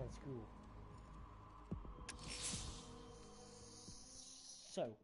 That's cool. So.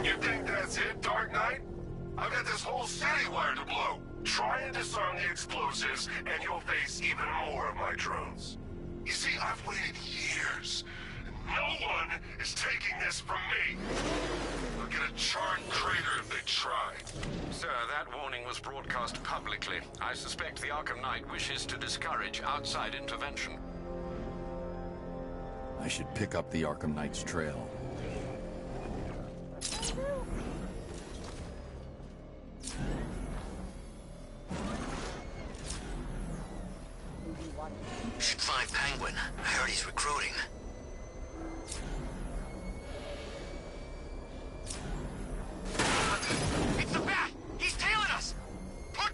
You think that's it, Dark Knight? I've got this whole city wired to blow. Try and disarm the explosives, and you'll face even more of my drones. You see, I've waited years, and no one is taking this from me. They'll get a charred crater if they try. Sir, that warning was broadcast publicly. I suspect the Arkham Knight wishes to discourage outside intervention. I should pick up the Arkham Knight's trail. Should find Penguin. I heard he's recruiting. It's the Bat! He's tailing us! Put...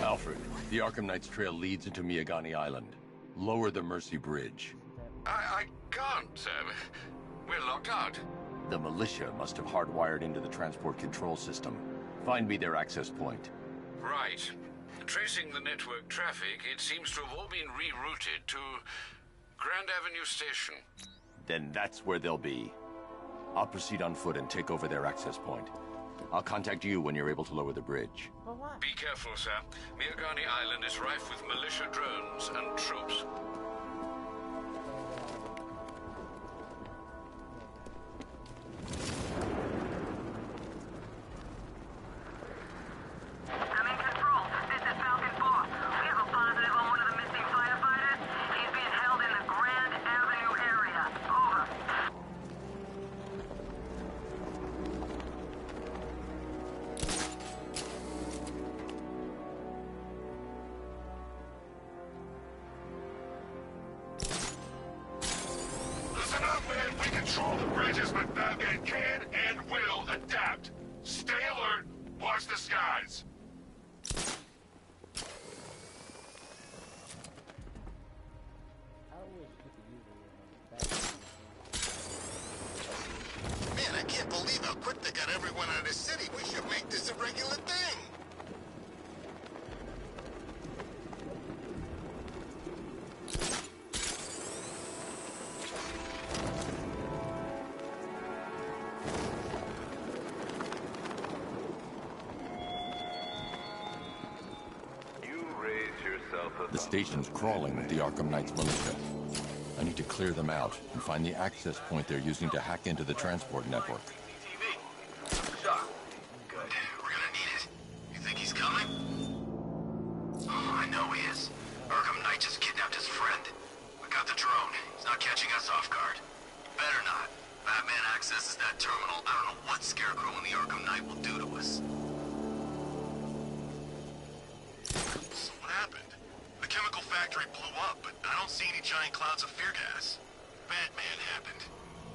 Alfred, the Arkham Knight's trail leads into Miagani Island. Lower the Mercy Bridge. I can't, sir. We're locked out. The militia must have hardwired into the transport control system. Find me their access point. Right. Tracing the network traffic, it seems to have all been rerouted to Grand Avenue Station. Then that's where they'll be. I'll proceed on foot and take over their access point. I'll contact you when you're able to lower the bridge. Be careful, sir. Miagani Island is rife with militia drones and troops. I'm in control. This is Falcon 4. We have a positive on one of the missing firefighters. He's being held in the Grand Avenue area. Over. Listen up, man. We control the bridges, but Batman can and will adapt. Stay alert. Watch the skies. Man, I can't believe how quick they got everyone out of the city. We should make this a regular thing. The station's crawling with the Arkham Knight's militia. I need to clear them out and find the access point they're using to hack into the transport network. Good. We're gonna need it. You think he's coming? Oh, I know he is. Arkham Knight just kidnapped his friend. We got the drone. He's not catching us off guard. Better not. Batman accesses that terminal. I don't know what Scarecrow and the Arkham Knight will do to us. So what happened? The chemical factory blew up, but I don't see any giant clouds of fear gas. Batman happened.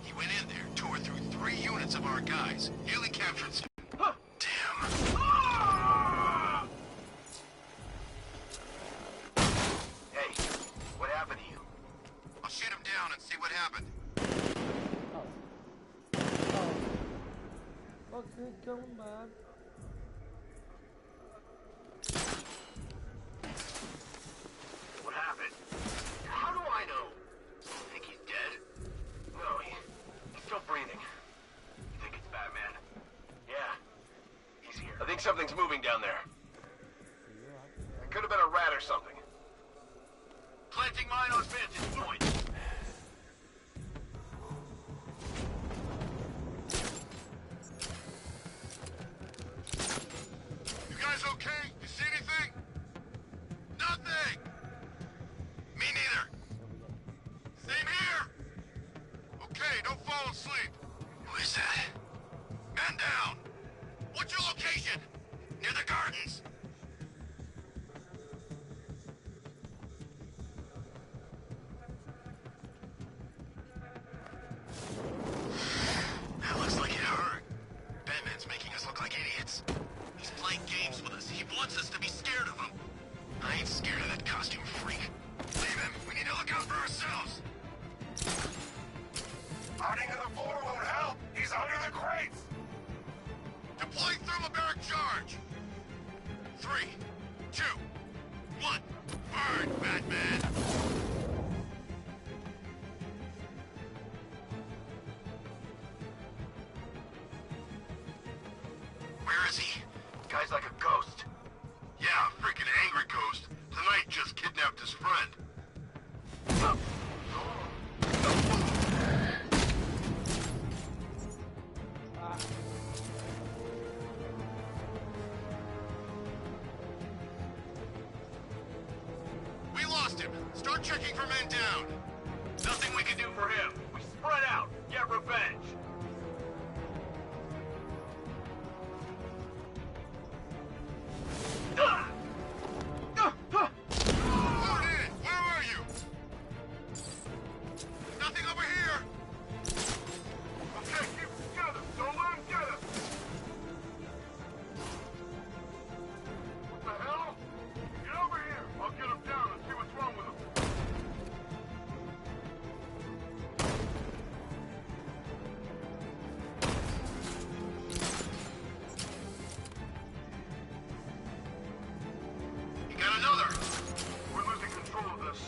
He went in there, tore through 3 units of our guys, nearly captured some... Damn. Hey, what happened to you? I'll shoot him down and see what happened. Okay, going bad. What happened? How do I know? You think he's dead? No, he's still breathing. You think it's Batman? Yeah, he's here. I think something's moving down there. It could have been a rat or something. Planting mine on vantage point. You guys okay? You see anything? Nothing! Me neither. Same here! Okay, don't fall asleep. Who is that? Man down! What's your location? Near the gardens. wants us to be scared of him. I ain't scared of that costume freak. Leave him. We need to look out for ourselves. Hiding in the floor won't help. He's under the crates. Deploy thermobaric charge. 3, 2, 1. Burn, Batman. Where is he? Guy's like a ghost. Yeah, a freaking angry ghost. Tonight just kidnapped his friend. We lost him. Start checking for men down. Nothing we can do for him. We spread out. Get revenge. Load in! Where are you? Nothing over here! Okay, keep it together. Don't let him get us. What the hell? Get over here. I'll get him down and see what's wrong with him. You got another! We're losing control of this.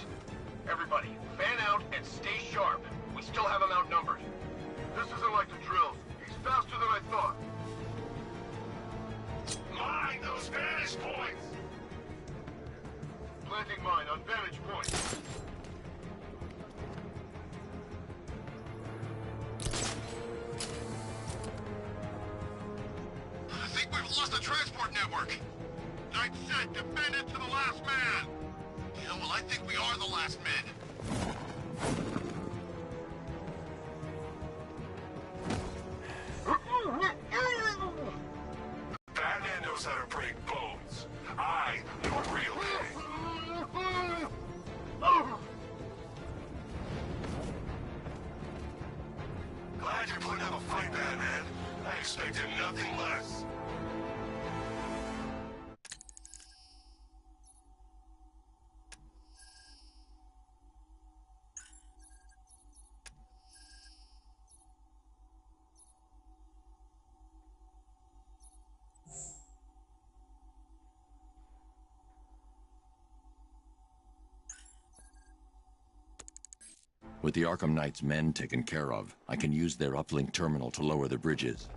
Everybody, fan out and stay sharp. We still have him outnumbered. This isn't like the drills. He's faster than I thought. Mine those vantage points! Planting mine on vantage point. I think we've lost the transport network. Knight said defend it to the last man. Yeah, well, I think we are the last men. Batman knows how to break bones. I know a real king. Glad you're putting up a fight, Batman. I expected nothing less. With the Arkham Knight's men taken care of, I can use their uplink terminal to lower the bridges.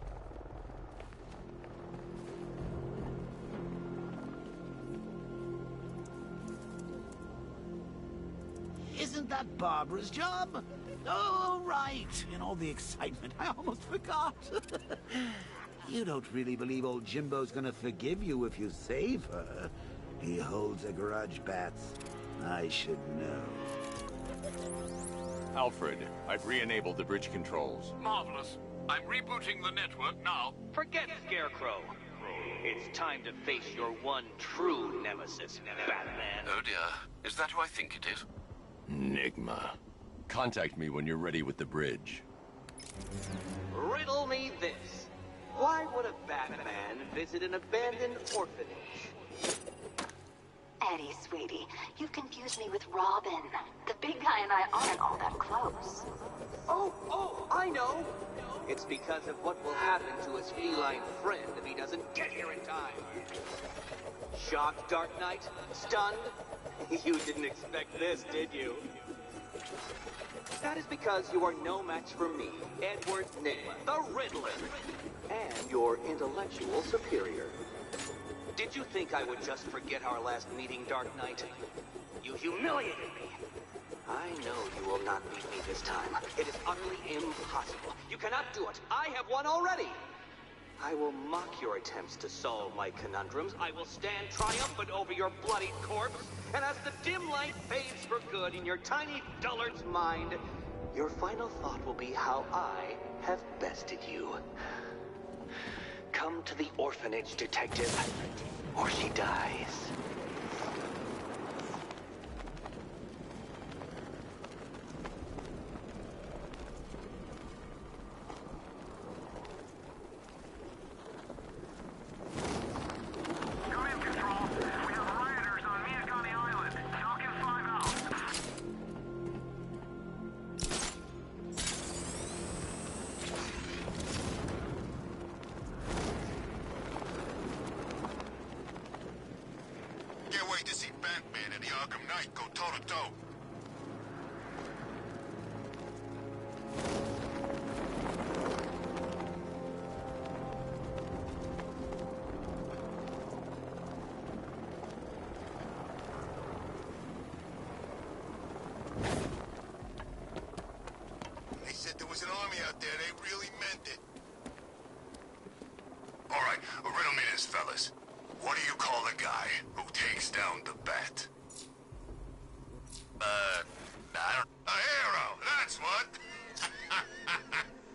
Isn't that Barbara's job? Oh, right. In all the excitement, I almost forgot. You don't really believe old Jimbo's gonna forgive you if you save her. He holds a grudge, Bats. I should know. Alfred, I've re-enabled the bridge controls. Marvelous. I'm rebooting the network now. Forget Scarecrow. It's time to face your one true nemesis, Batman. Oh dear. Is that who I think it is? Enigma. Contact me when you're ready with the bridge. Riddle me this. Why would a Batman visit an abandoned orphanage? Eddie, sweetie, you've confused me with Robin. The big guy and I aren't all that close. Oh, I know! It's because of what will happen to his feline friend if he doesn't get here in time. Shocked, Dark Knight? Stunned? You didn't expect this, did you? That is because you are no match for me, Edward Nigma, the Riddler, and your intellectual superior. Did you think I would just forget our last meeting, Dark Knight? You humiliated me. I know you will not beat me this time. It is utterly impossible. You cannot do it. I have won already. I will mock your attempts to solve my conundrums. I will stand triumphant over your bloodied corpse. And as the dim light fades for good in your tiny dullard's mind, your final thought will be how I have bested you. Come to the orphanage, detective, or she dies. You're in control. Can't wait to see Batman and the Arkham Knight go toe-to-toe. They said there was an army out there. They really meant it. All right, riddle me this, fellas. What do you call a guy who takes down the bat? I don't... A hero, that's what!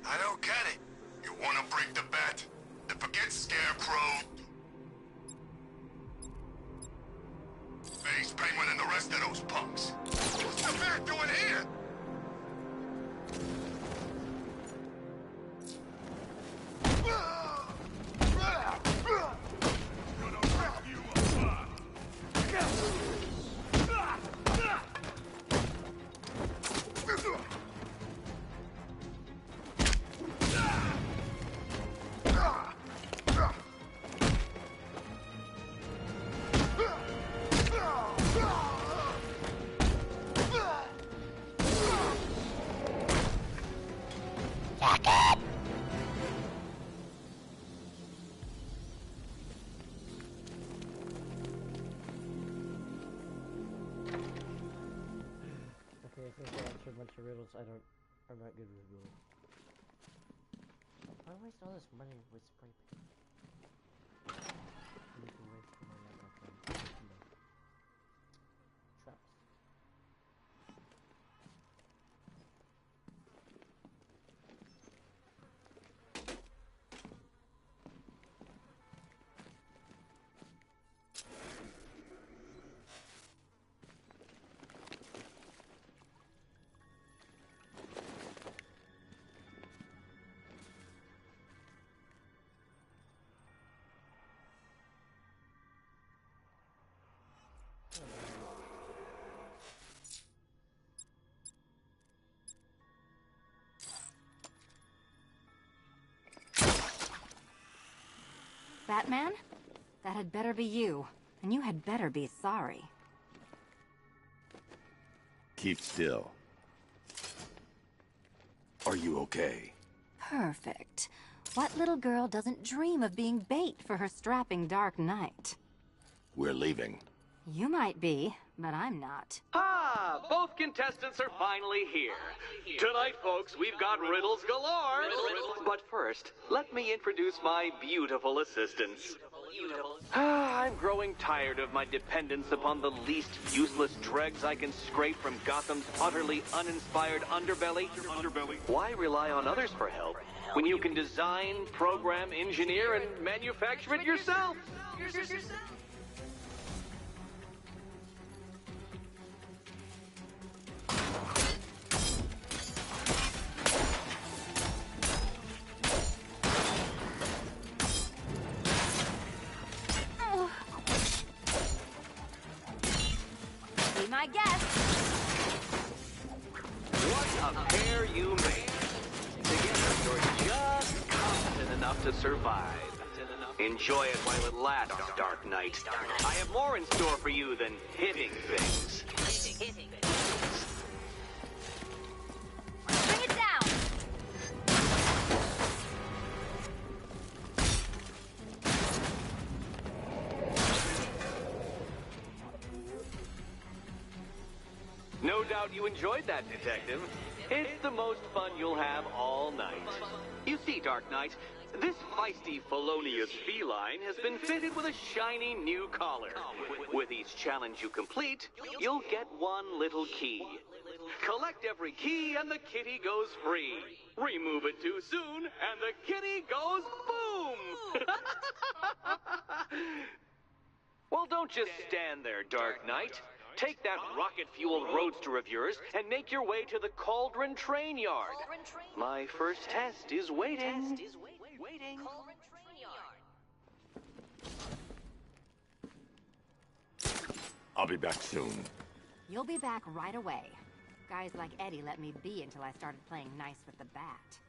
I don't get it. You wanna break the bat? Then forget Scarecrow, Face, Penguin, and the rest of those punks. What's the bat doing here? Okay, since I answered a bunch of riddles, I'm not good with riddles. Why waste all this money with spray paint? You can waste the money on traps. Batman? That had better be you. And you had better be sorry. Keep still. Are you okay? Perfect. What little girl doesn't dream of being bait for her strapping Dark Knight? We're leaving. You might be, but I'm not. Ah, both contestants are finally here. Tonight, folks, we've got riddles galore. But first, let me introduce my beautiful assistants. I'm growing tired of my dependence upon the least useless dregs I can scrape from Gotham's utterly uninspired underbelly. Why rely on others for help when you can design, program, engineer, and manufacture it yourself? Be my guest. What a pair you made. Together, you're just competent enough to survive. Enjoy it while it lasts, Dark Knight. I have more in store for you than hitting things. Bring it down. No doubt you enjoyed that, Detective. It's the most fun you'll have all night. You see, Dark Knight, this feisty, felonious feline has been fitted with a shiny new collar. With each challenge you complete, you'll get one little key. Collect every key and the kitty goes free. Remove it too soon and the kitty goes boom! Well, don't just stand there, Dark Knight. Take that rocket-fueled roadster of yours and make your way to the Cauldron Train Yard. My first test is waiting. I'll be back soon. You'll be back right away. Guys like Eddie let me be until I started playing nice with the bat.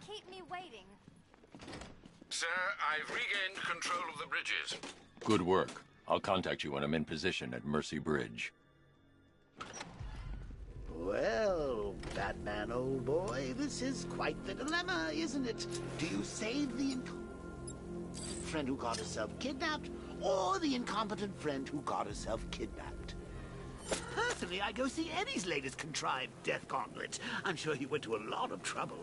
keep me waiting. Sir, I've regained control of the bridges. Good work. I'll contact you when I'm in position at Mercy Bridge. Well, Batman, old boy, this is quite the dilemma, isn't it? Do you save the incompetent friend who got herself kidnapped, or the incompetent friend who got herself kidnapped? Personally, I go see Eddie's latest contrived death gauntlet. I'm sure he went to a lot of trouble.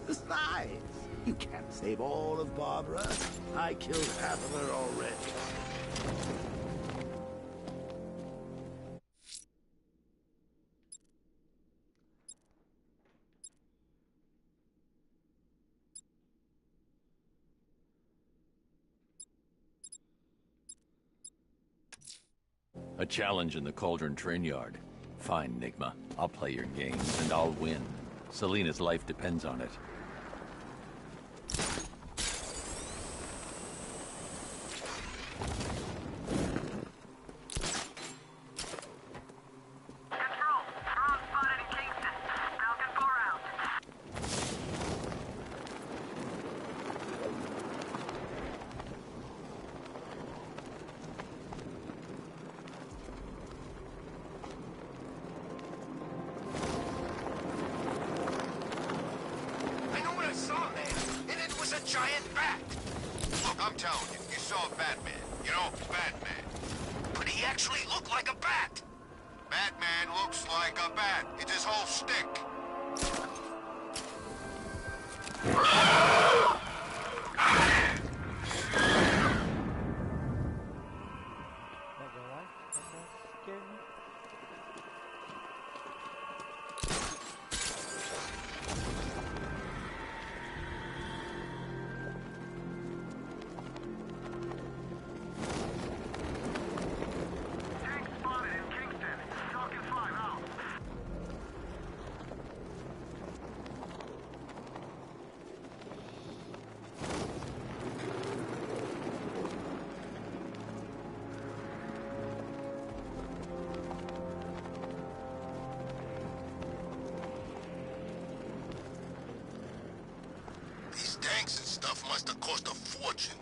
Besides, you can't save all of Barbara. I killed half of her already. A challenge in the Cauldron train yard. Fine, Nigma. I'll play your games, and I'll win. Selina's life depends on it. Control. Drone spotted in Kingston. Falcon 4 out. I know what I saw, man, and it was a giant bat. Look, I'm telling you, you saw Batman. You know, Batman. But he actually looked like a bat. Batman looks like a bat. It's his whole stick. Not gonna lie, that scared me. Tank spotted in Kingston. Falcon 5 out. These tanks and stuff must have cost a fortune.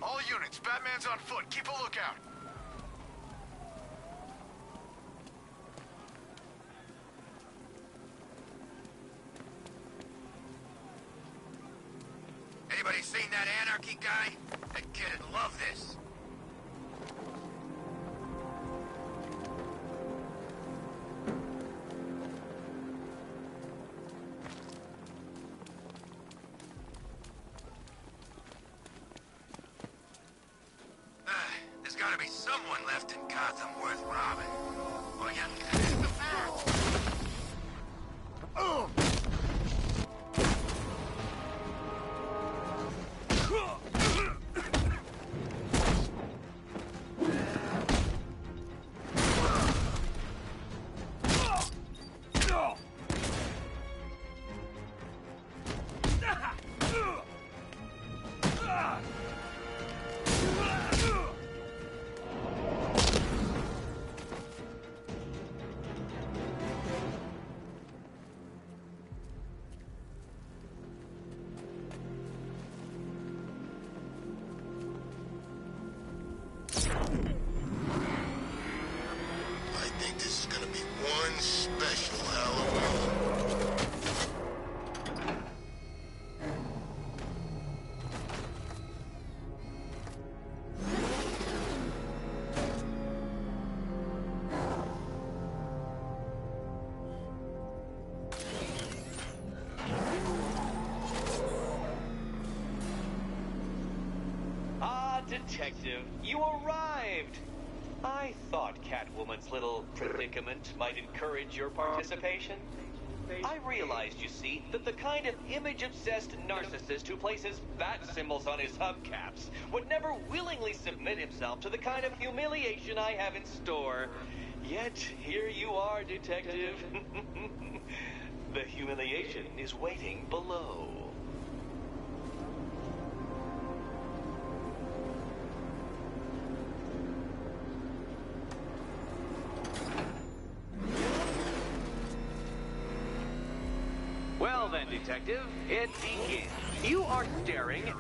All units, Batman's on foot. Keep a lookout. Anybody seen that Anarchy guy? That kid'd love this. There's gotta be someone left in Gotham worth robbing. Oh, yeah, there's the bat. I think this is gonna be one special Halloween. Ah, Detective, you arrived! I thought Catwoman's little predicament might encourage your participation. I realized, you see, that the kind of image-obsessed narcissist who places bat symbols on his hubcaps would never willingly submit himself to the kind of humiliation I have in store. Yet, here you are, Detective. The humiliation is waiting below. Well then, Detective, it begins. You are staring,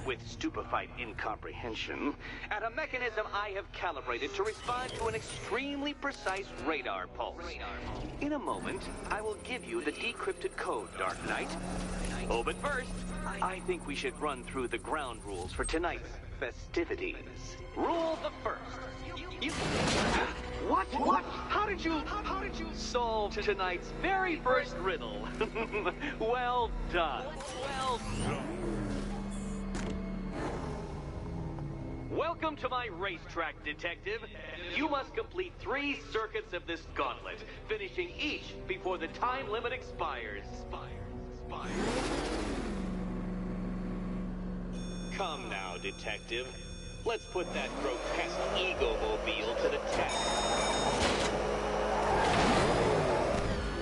with stupefied incomprehension, at a mechanism I have calibrated to respond to an extremely precise radar pulse. In a moment, I will give you the decrypted code, Dark Knight. Oh, but first, I think we should run through the ground rules for tonight's festivities. Rule the first. What? How did you solve tonight's very first riddle? Well done. Welcome to my racetrack, Detective. You must complete 3 circuits of this gauntlet, finishing each before the time limit expires. Come now, Detective. Let's put that grotesque ego-mobile to the test.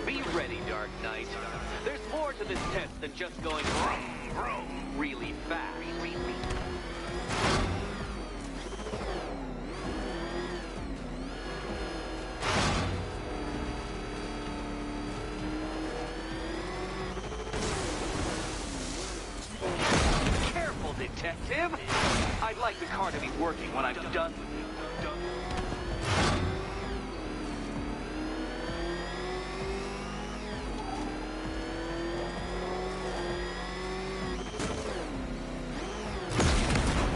Be ready, Dark Knight. There's more to this test than just going vroom, vroom really fast. Careful, Detective. I'd like the car to be working when I'm done with it.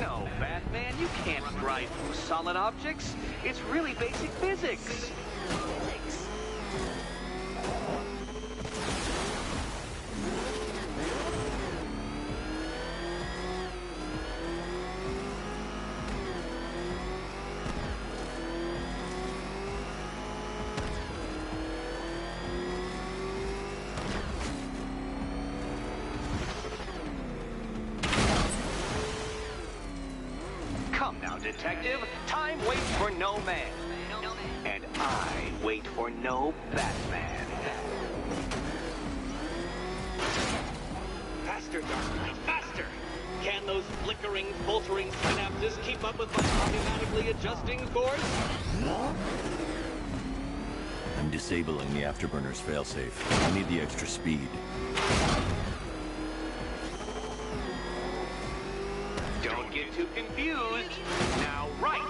No, Batman, you can't drive through solid objects. It's really basic physics. Come now, Detective. Time waits for no man. And I wait for no Batman. Faster, Dark Knight, faster! Can those flickering, faltering synapses keep up with my automatically adjusting course? I'm disabling the afterburner's failsafe. I need the extra speed. Don't get too confused. Now, right.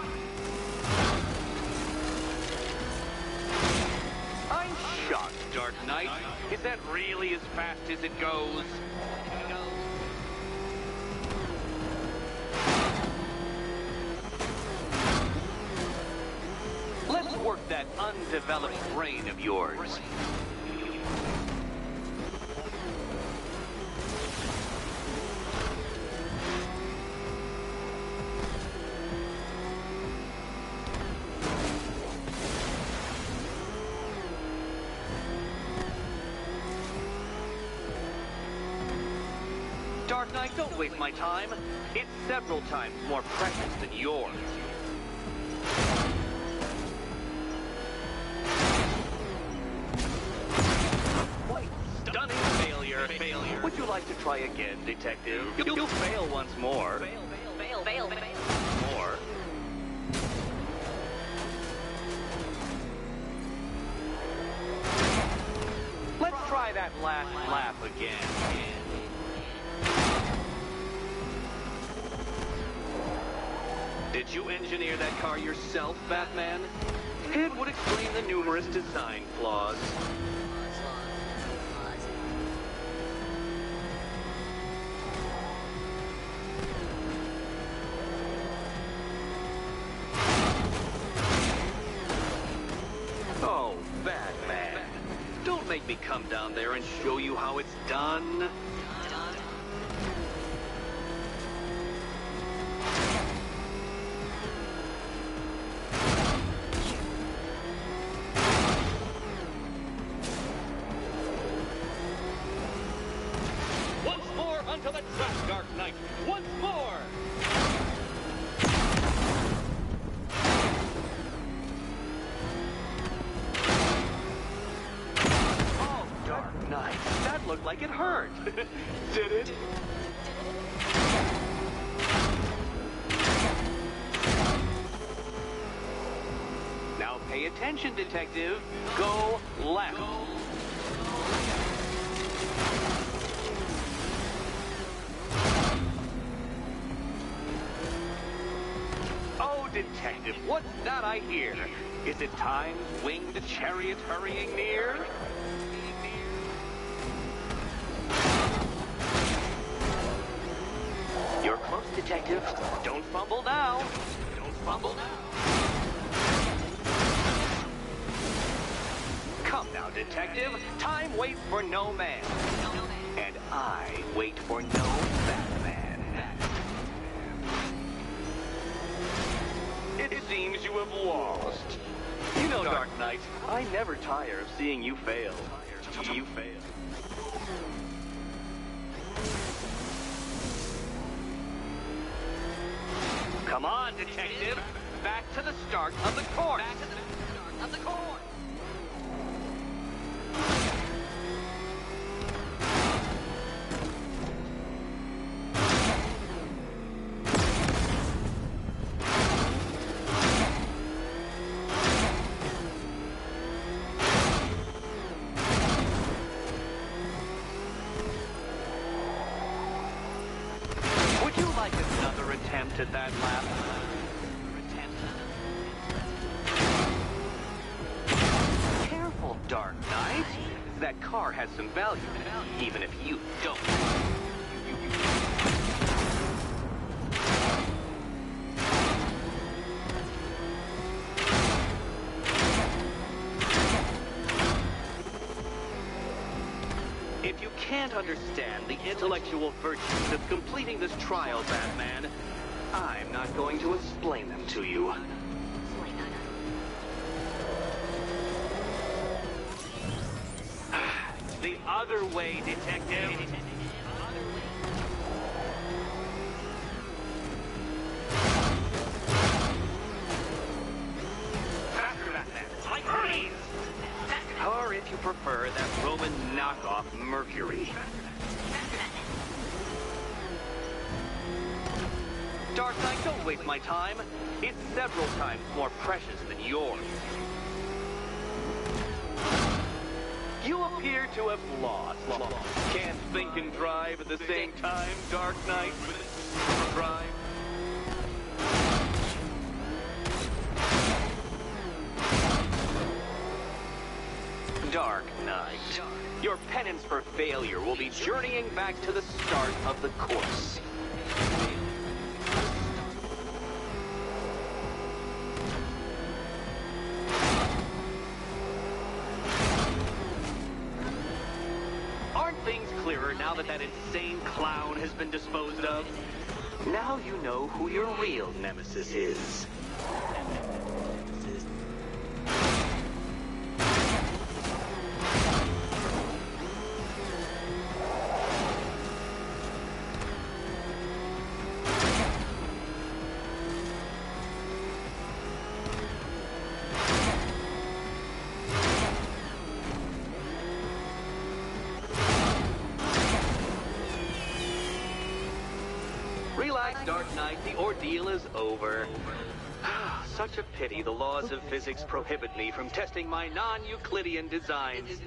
I'm shocked, Dark Knight. Is that really as fast as it goes? Let's work that undeveloped brain of yours. Dark Knight, don't waste my time. It's several times more precious than yours. Wait, stunning failure. Would you like to try again, Detective? You'll fail once more. Fail. More. Let's try that last lap again. Did you engineer that car yourself, Batman? It would explain the numerous design flaws. Oh, Batman. Don't make me come down there and show you how it's done. Onto the track, Dark Knight! Once more! Oh, Dark Knight, that looked like it hurt. Did it? Now pay attention, Detective. Go left. detective, what's that I hear? Is it time's winged chariot hurrying near? You're close, detective. Don't fumble now. Don't fumble now. Come now, detective. Time waits for no man. And I wait for no Batman. It seems you have lost. You know, Dark Knight, I never tire of seeing you fail. You fail. Come on, detective. Back to the start of the course. Back to the start of the course. Would you like another attempt at that lap? Careful, Dark Knight. That car has some value, even if you don't. If you can't understand the intellectual virtues of completing this trial, Batman, I'm not going to explain them to you. The other way, detective. Faster, Batman. Like freeze. Or if you prefer, that Roman knockoff Mercury. Dark Knight, don't waste my time. It's several times more precious than yours. You appear to have lost. Can't think and drive at the same time, Dark Knight. Drive. Dark Knight, your penance for failure will be journeying back to the start of the course. Aren't things clearer now that that insane clown has been disposed of? Now you know who your real nemesis is. Relax, Dark Knight. The ordeal is over. Such a pity the laws of physics prohibit me from testing my non-Euclidean designs.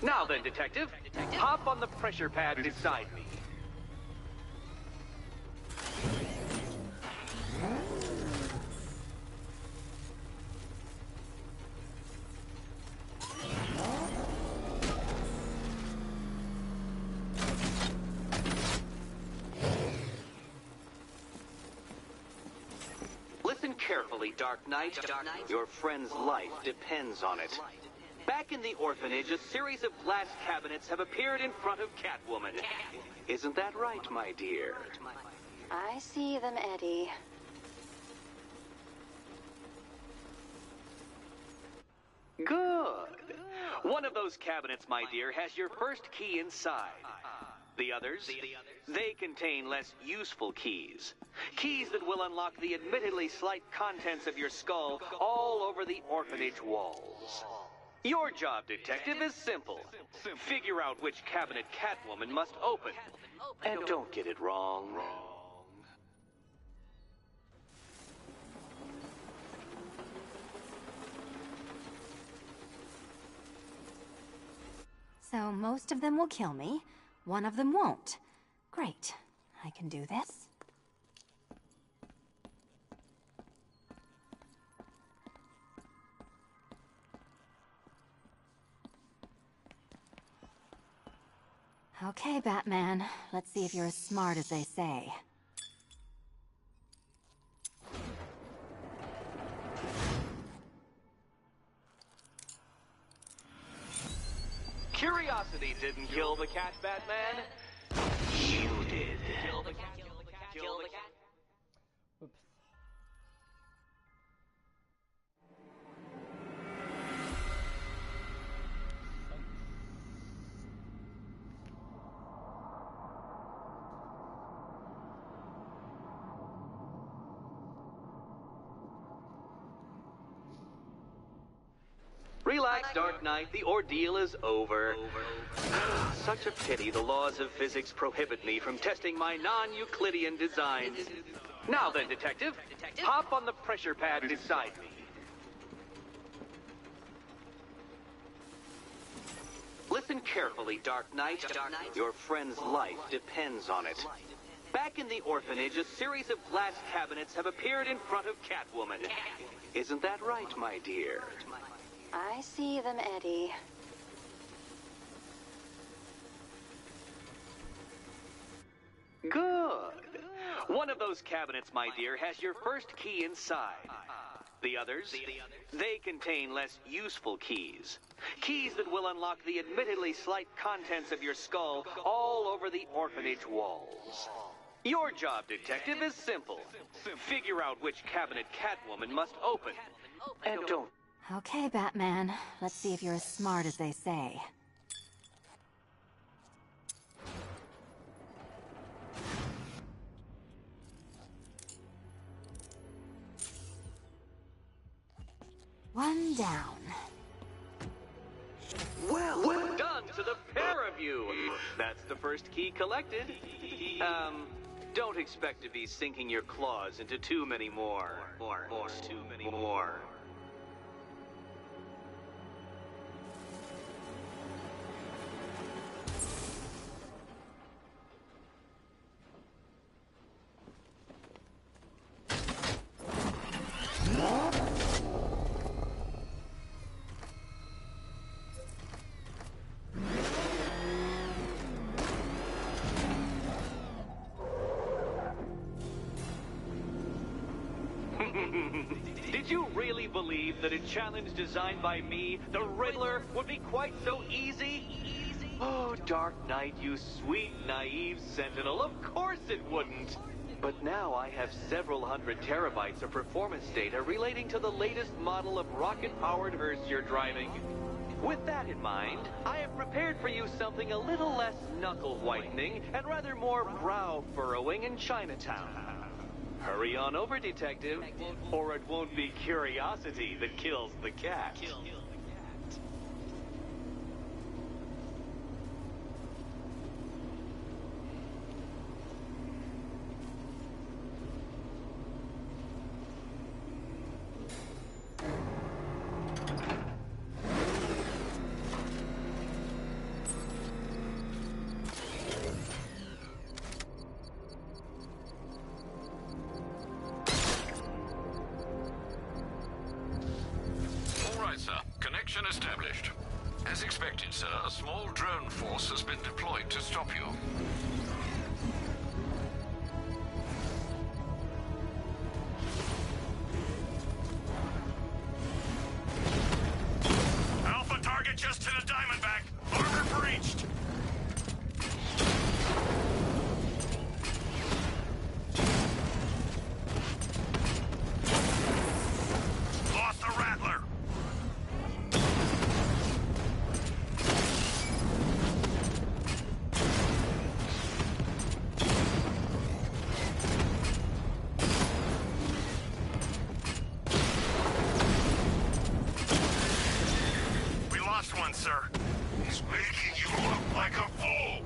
Now then, detective, hop on the pressure pad beside me. Listen carefully, Dark Knight. Your friend's life depends on it. Back in the orphanage, a series of glass cabinets have appeared in front of Catwoman. Isn't that right, my dear? I see them, Eddie. Good. One of those cabinets, my dear, has your first key inside. The others, they contain less useful keys. Keys that will unlock the admittedly slight contents of your skull all over the orphanage walls. Your job, detective, is simple. Figure out which cabinet Catwoman must open. And don't get it wrong. So most of them will kill me, one of them won't. Great. I can do this. Okay, Batman. Let's see if you're as smart as they say. Curiosity didn't kill the cat, Batman. You did. Kill the cat. Kill the cat. Oops. Relax, Dark Knight. The ordeal is over. Such a pity the laws of physics prohibit me from testing my non-Euclidean designs. Now then, Detective, hop on the pressure pad beside me. Listen carefully, Dark Knight. Your friend's life depends on it. Back in the orphanage, a series of glass cabinets have appeared in front of Catwoman. Isn't that right, my dear? I see them, Eddie. Good. One of those cabinets, my dear, has your first key inside. The others, they contain less useful keys. Keys that will unlock the admittedly slight contents of your skull all over the orphanage walls. Your job, Detective, is simple. Figure out which cabinet Catwoman must open. And don't... Okay, Batman. Let's see if you're as smart as they say. One down. Well done to the pair of you. That's the first key collected. Don't expect to be sinking your claws into too many more. Too many more. Did you really believe that a challenge designed by me, the Riddler, would be quite so easy? Oh, Dark Knight, you sweet, naive sentinel, of course it wouldn't. But now I have several hundred terabytes of performance data relating to the latest model of rocket-powered hearse you're driving. With that in mind, I have prepared for you something a little less knuckle-whitening and rather more brow-furrowing in Chinatown. Hurry on over, Detective, or it won't be curiosity that kills the cat. Connection established. As expected, sir, a small drone force has been deployed to stop you. Alpha target just hit a Diamondback. Armor breached. Lost the Rattler. One, sir. He's making you look like a fool.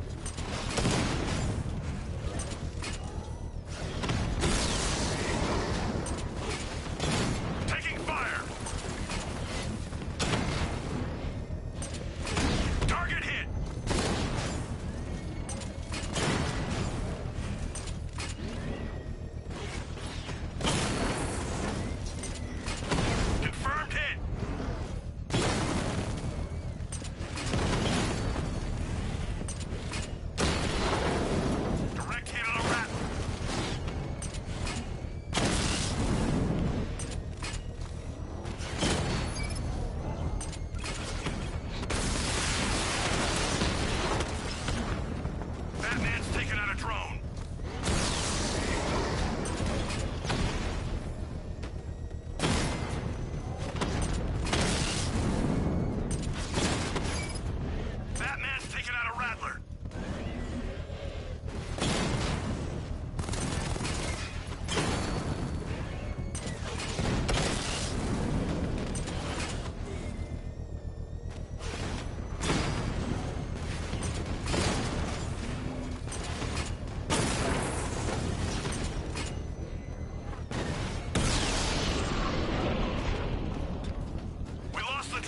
Taking fire. Target hit.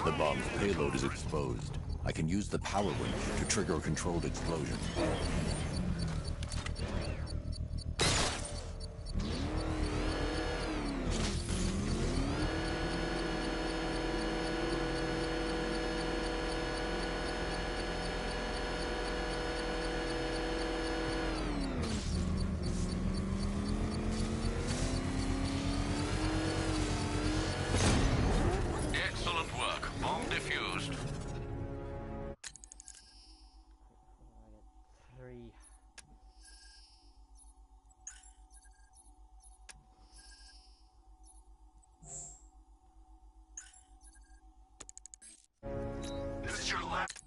the bomb's payload is exposed, I can use the power winch to trigger a controlled explosion. Excellent work. Bomb defused. I get 3. This is your last.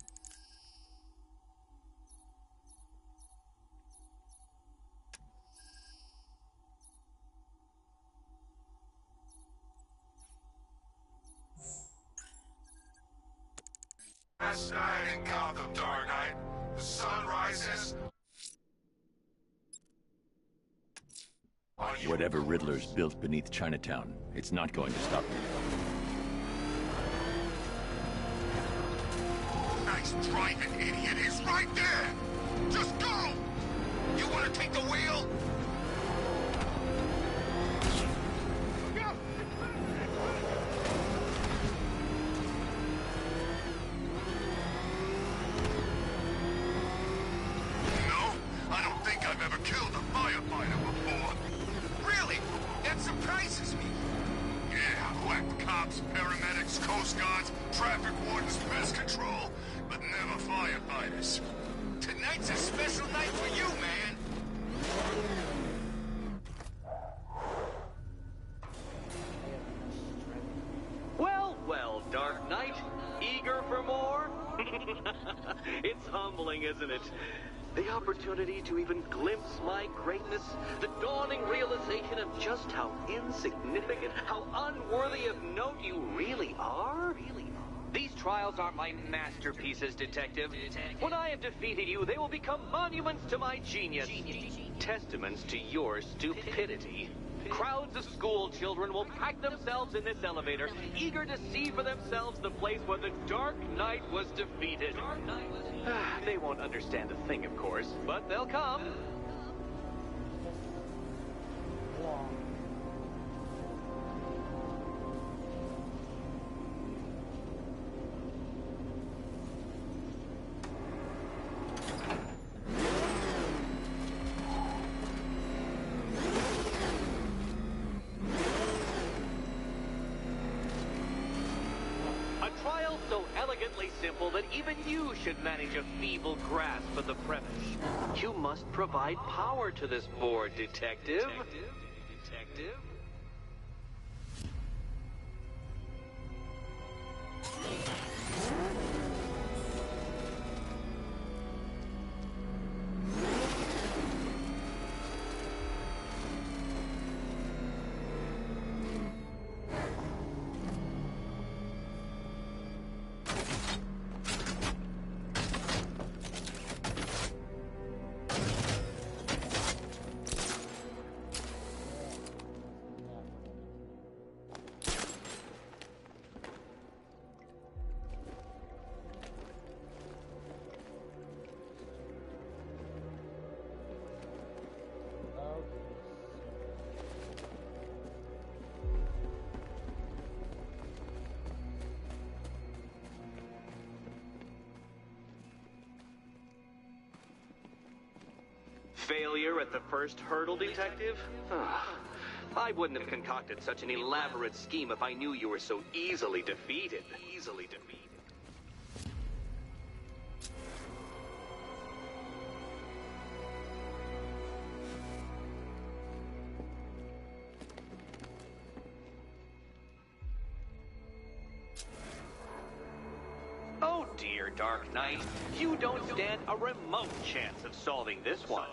Last night in Gotham, Dark Knight. The sun rises. Whatever Riddler's built beneath Chinatown, it's not going to stop me. Nice driving, idiot. He's right there. Just go. You want to take the wheel? No, I don't think I've ever killed a firefighter before. Really? That surprises me. Yeah, whacked cops, paramedics, coast guards, traffic wardens, pest control, but never firefighters. Tonight's a special night for you, man. Well, well, Dark Knight. Eager for more? It's humbling, isn't it? The opportunity to even glimpse my greatness, the dawning realization of just how insignificant, how unworthy of note you really are. These trials are my masterpieces, Detective. When I have defeated you, they will become monuments to my genius, testaments to your stupidity. Crowds of school children will pack themselves in this elevator, eager to see for themselves the place where the Dark Knight was defeated. They won't understand a thing, of course, but they'll come. A trial so elegantly simple that even you should manage a feeble grasp of the premise. You must provide power to this board, Detective. Detective? Failure at the first hurdle, Detective? I wouldn't have concocted such an elaborate scheme if I knew you were so easily defeated. Easily defeated. Oh dear, Dark Knight. You don't stand a remote chance of solving this one.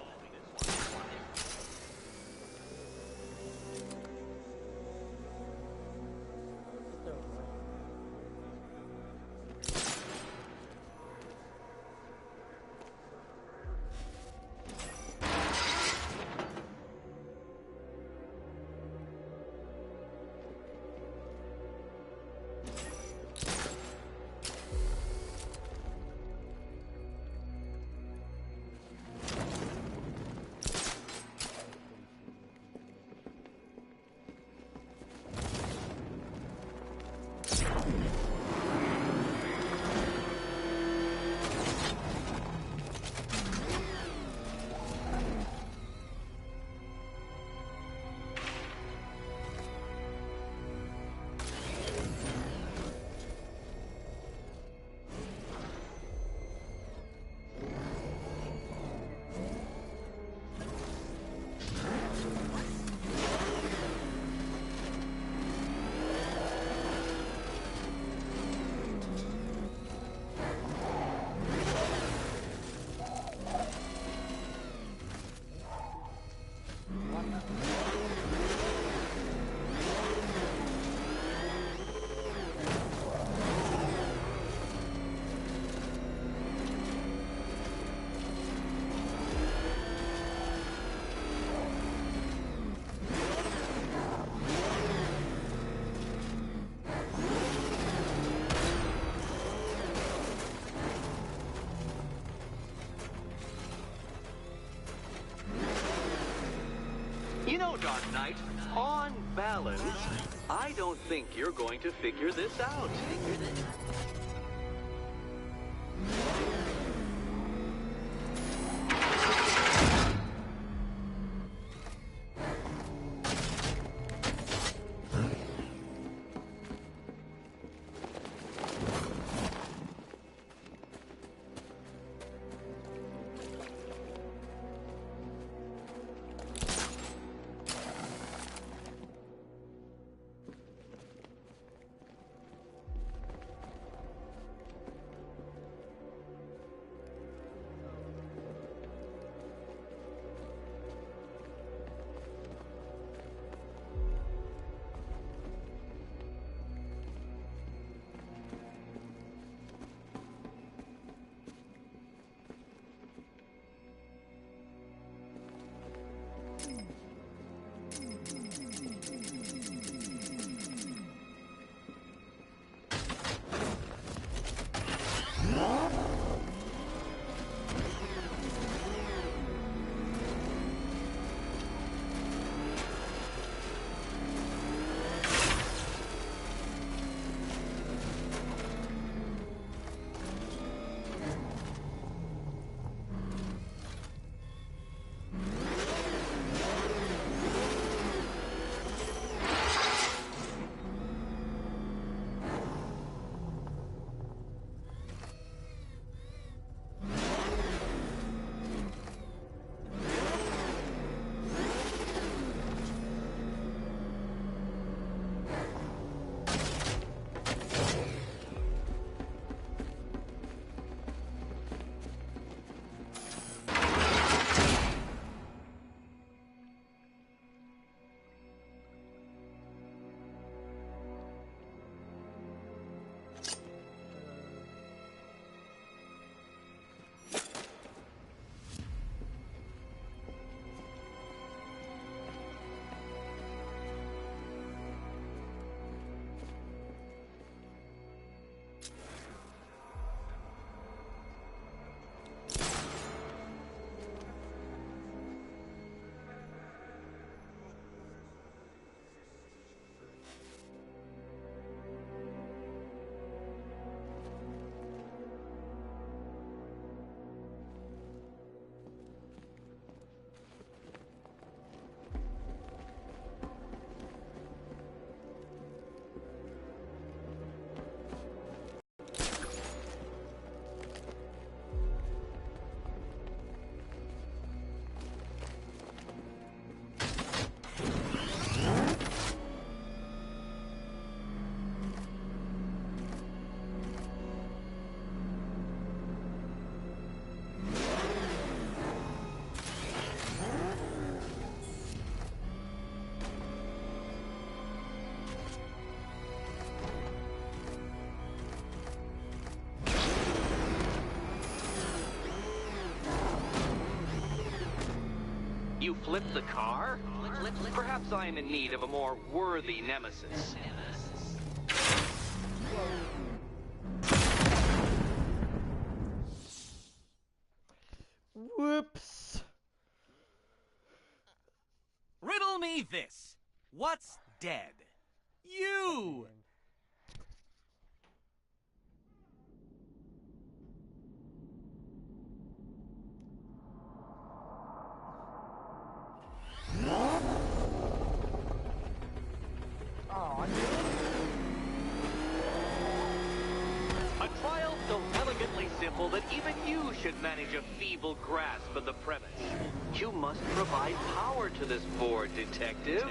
Dark Knight. On balance, I don't think you're going to figure this out. You flipped the car? Perhaps I am in need of a more worthy nemesis. Whoops. Riddle me this. What's dead? You! A trial so elegantly simple that even you should manage a feeble grasp of the premise. You must provide power to this board, detective.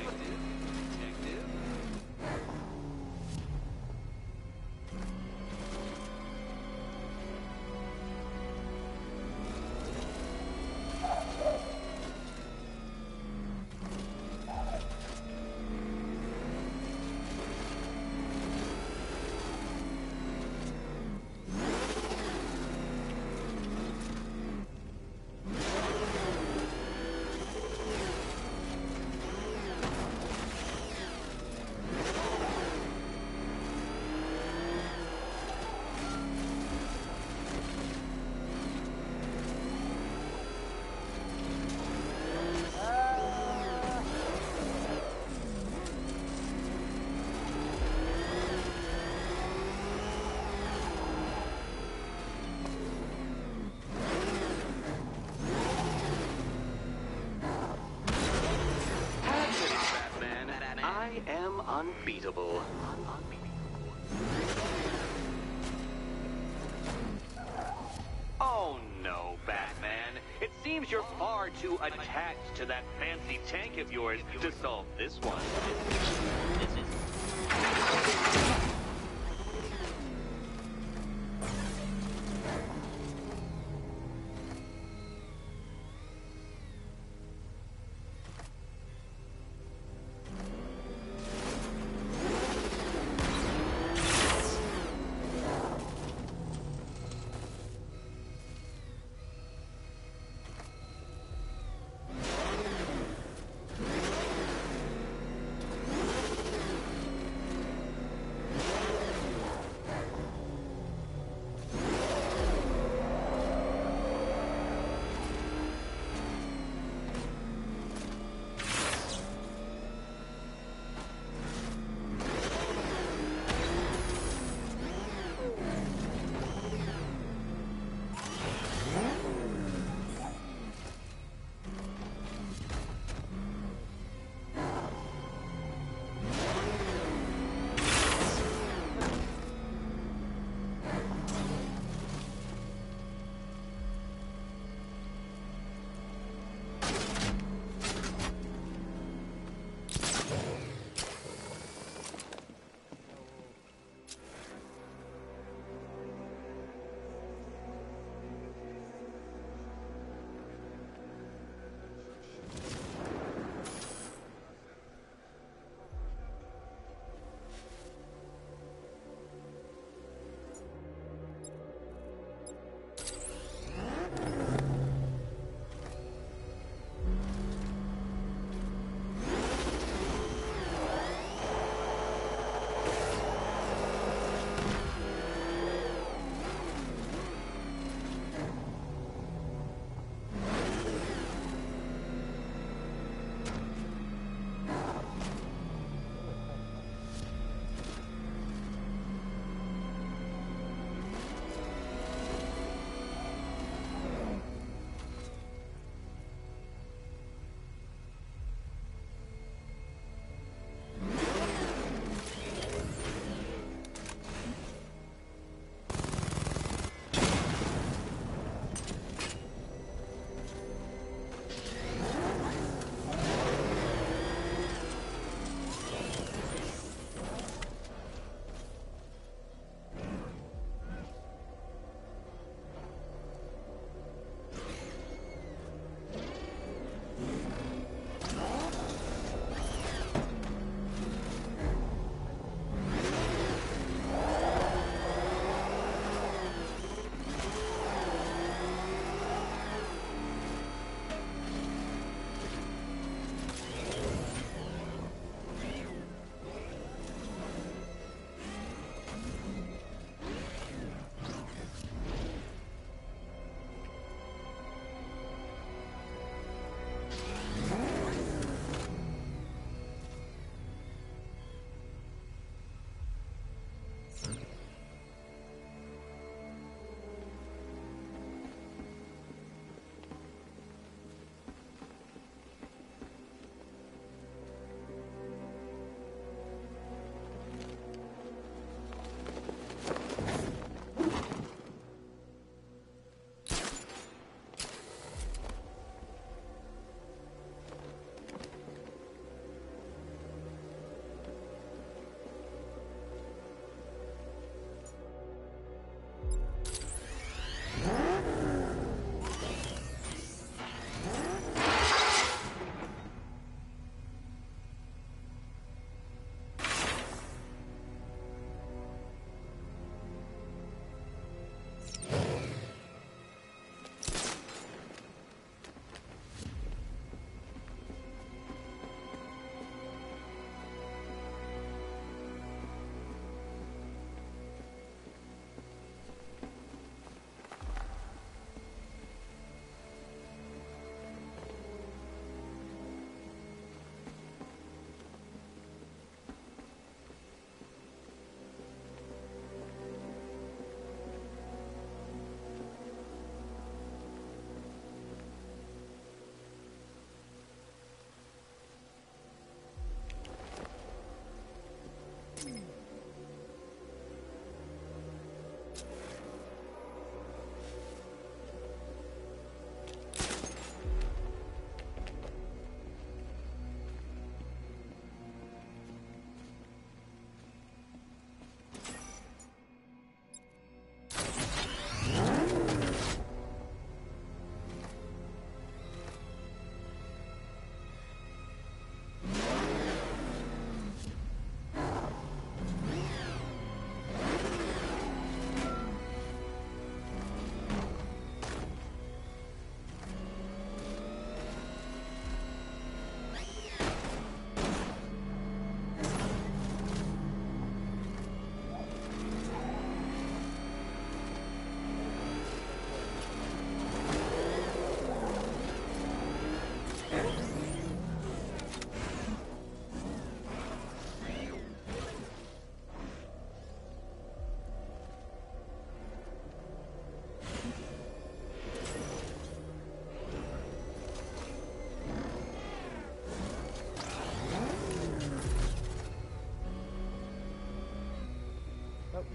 Unbeatable. Oh no, Batman. It seems you're far too attached to that fancy tank of yours to solve this one.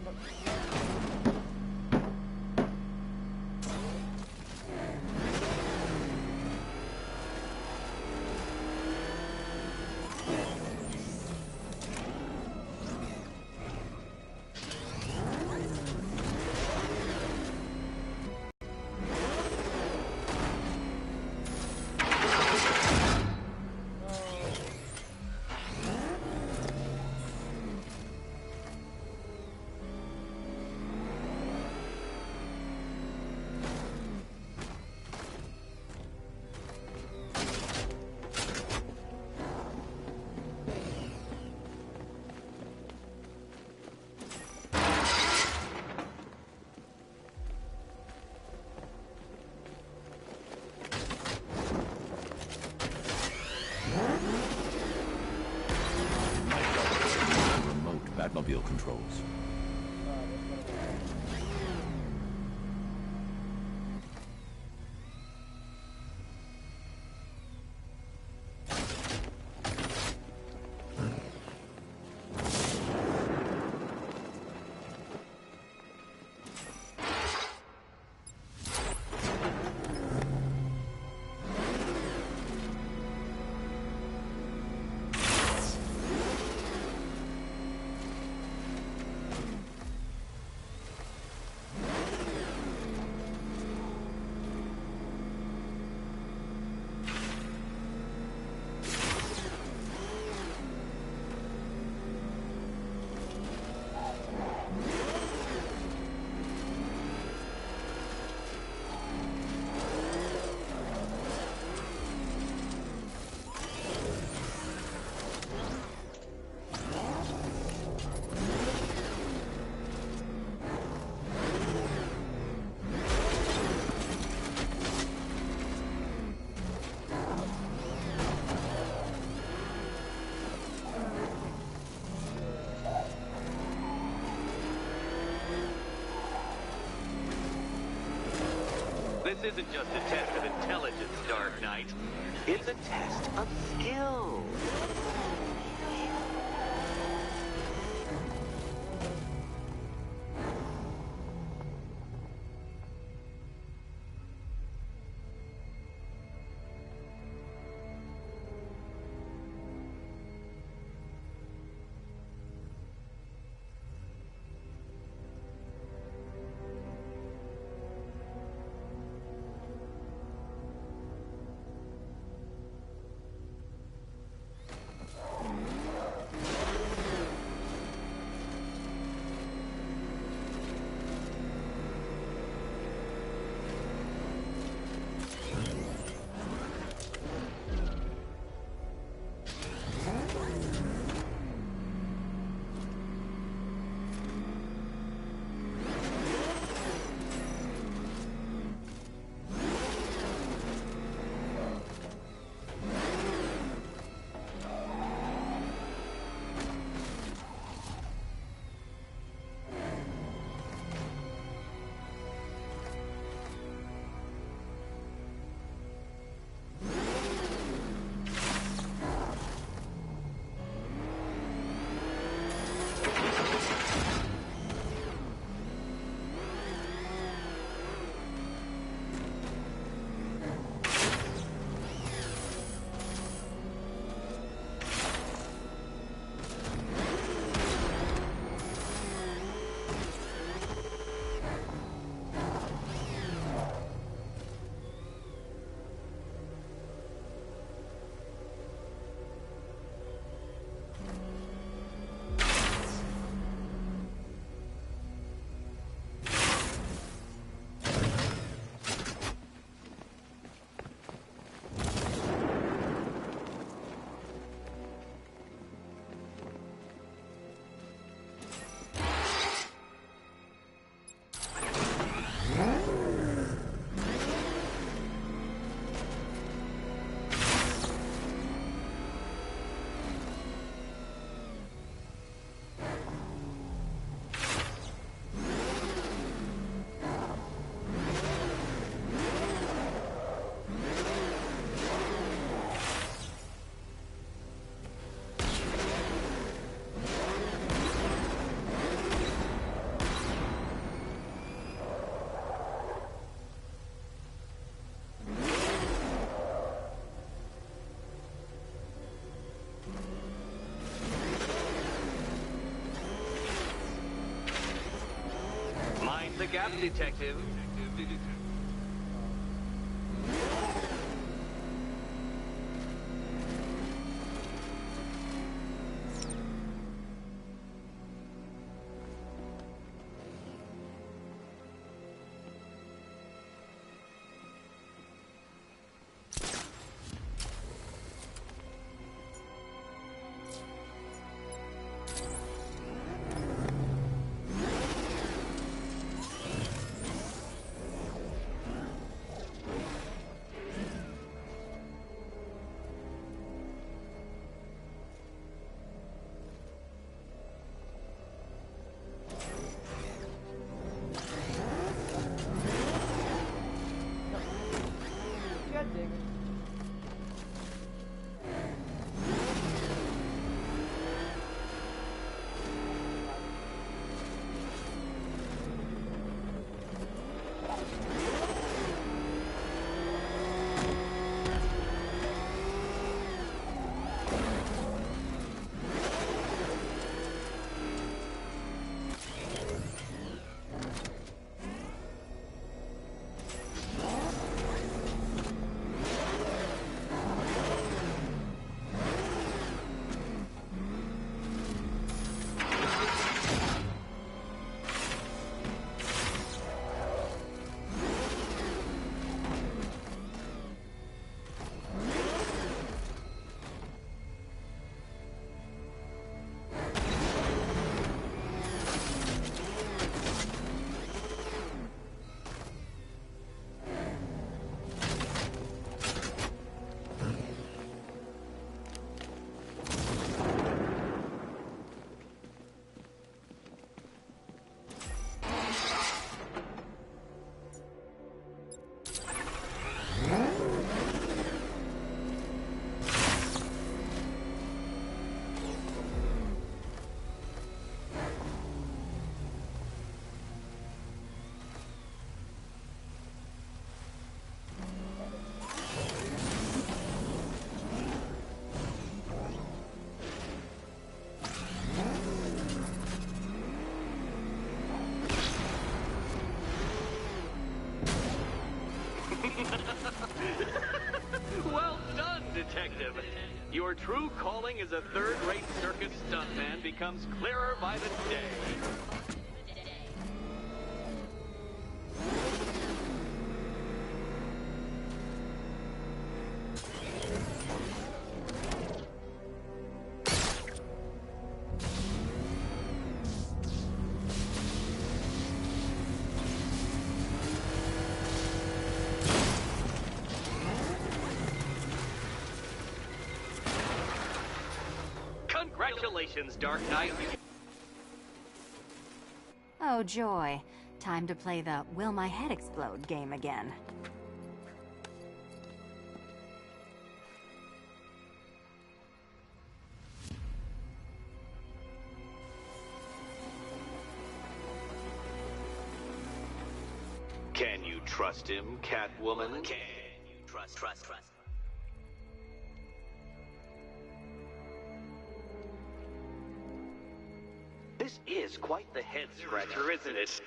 no, no. Remote Batmobile controls. This isn't just a test of intelligence, Dark Knight. It's a test of skill. the gap, Detective. God dang it. Well done, Detective. Your true calling as a third-rate circus stuntman becomes clearer by the day. Congratulations, Dark Knight. Oh, joy. Time to play the Will My Head Explode game again. Can you trust him, Catwoman? Can you trust? This is quite the head-scratcher, isn't it?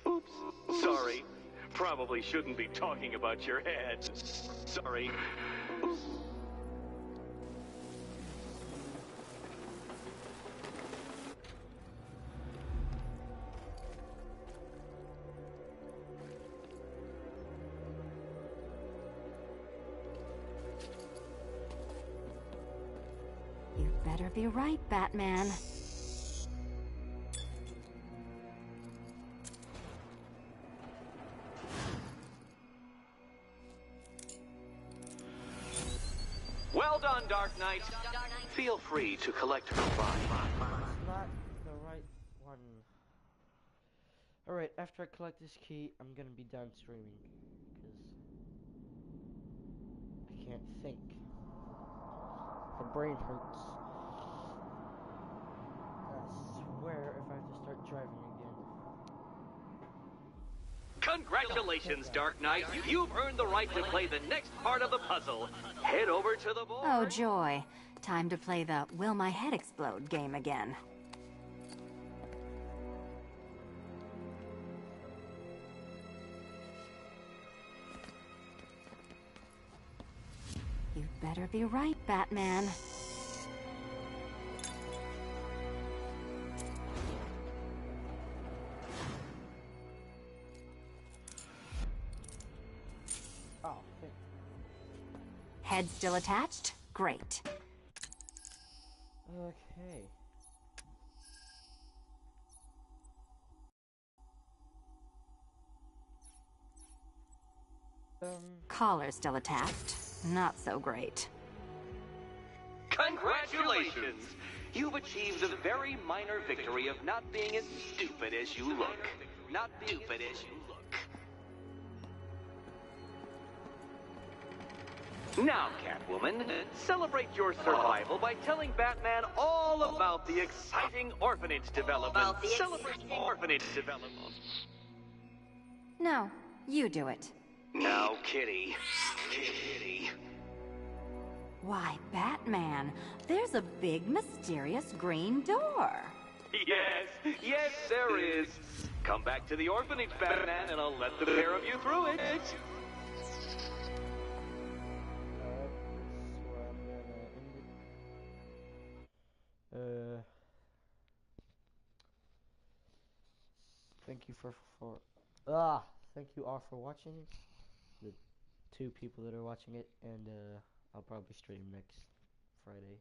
Oops, sorry. Probably shouldn't be talking about your head. Sorry. Oops. You better be right, Batman. Well done, Dark Knight. Feel free to collect her body. It's not the right one. Alright, after I collect this key, I'm gonna be done streaming. Because I can't think. The brain hurts. I swear if I have to start driving again. Congratulations, Dark Knight. You've earned the right to play the next part of the puzzle. Head over to the board. Oh, joy. Time to play the Will My Head Explode game again. You better be right, Batman. Oh, shit. Head still attached? Great. Okay. Collar still attached? Not so great. Congratulations! You've achieved the very minor victory of not being as stupid as you look. Not stupid as you look. Now, Catwoman, celebrate your survival by telling Batman all about the exciting orphanage development. Celebrate the orphanage development. No, you do it. Now, Kitty. Kitty. Why, Batman, there's a big, mysterious green door. Yes, yes, there is. Come back to the orphanage, Batman, and I'll let the pair of you through it. Thank you thank you all for watching. The 2 people that are watching it, and I'll probably stream next Friday.